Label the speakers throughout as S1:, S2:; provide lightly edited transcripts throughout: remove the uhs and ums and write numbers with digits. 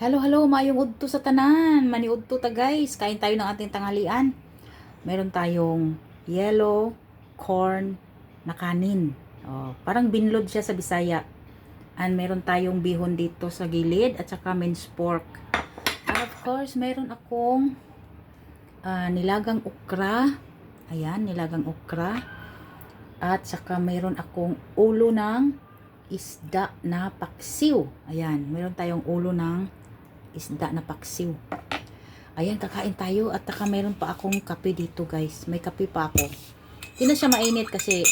S1: Hello, hello, mayong udto sa tanan. Maniudto ta guys. Kain tayo ng ating tanghalian. Meron tayong yellow corn na kanin. Oh, parang binlod siya sa Bisaya. And meron tayong bihon dito sa gilid at saka minced pork. And of course, meron akong nilagang okra. Ayan, nilagang okra. At saka meron akong ulo ng isda na paksiw. Ayan, meron tayong ulo ng isda na paksiw. Ayan, kakain tayo at saka meron pa akong kape dito guys. May kape pa ako. Hindi na siya mainit kasi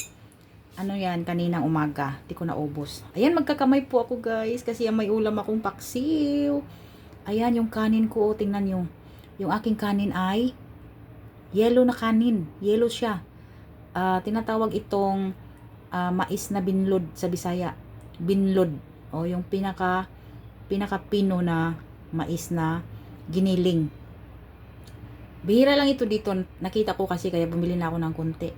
S1: ano yan, kaninang umaga. Hindi ko naubos. Ayan, magkakamay po ako guys kasi may ulam akong paksiw. Ayan, yung kanin ko. Tingnan nyo. Yung aking kanin ay yellow na kanin. Yellow siya. Tinatawag itong mais na binlod sa Bisaya. Binlod. O yung pinaka pino na mais na giniling. Bihira lang ito dito. Nakita ko kasi kaya bumili na ako ng konti.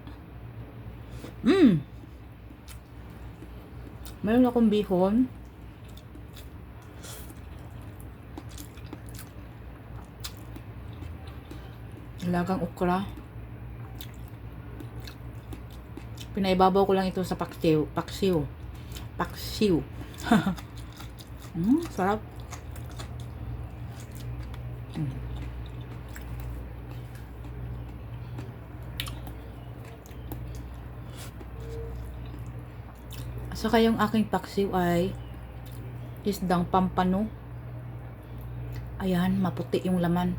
S1: Meron akong bihon. Nilagang okra. Pinaibabaw ko lang ito sa paksiw. Paksiw. Sarap. Saka yung aking paksiw ay isdang pampano. Ayan, maputi yung laman.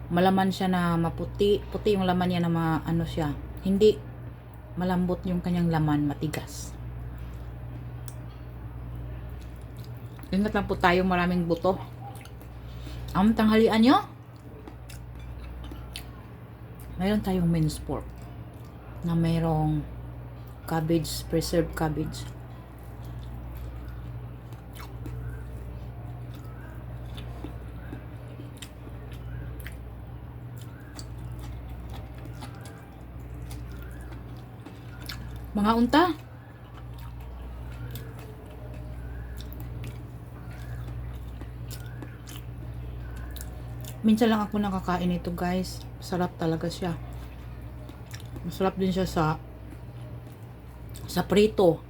S1: Malaman siya na maputi. Puti yung laman niya na ano siya. Hindi malambot yung kanyang laman, matigas. Ingat lang po tayo, maraming buto. Ang tanghalian nyo, mayroon tayong minced pork na mayroong cabbage, preserved cabbage. Mga unta. Minsan lang ako nakakain ito guys. Sarap talaga siya. Masarap din siya sa prito.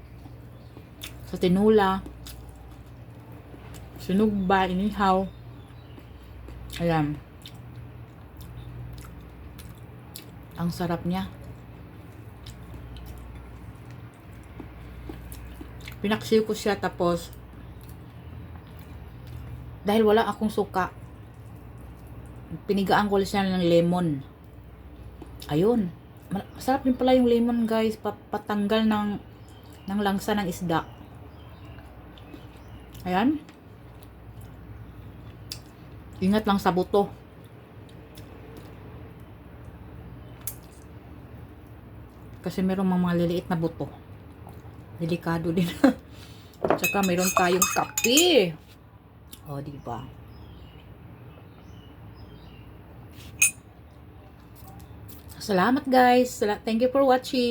S1: Sa tinula. Sinugba, inihaw. Ayan. Ang sarap niya. Pinaksiw ko siya tapos dahil wala akong suka, pinigaan ko siya ng lemon. Ayun. Masarap din pala yung lemon guys. Patanggal ng langsa ng isda. Ayan. Ingat lang sa buto. Kasi merong mga liliit na buto. Delikado din. Tsaka meron tayong kape. O, diba? Salamat guys. Thank you for watching.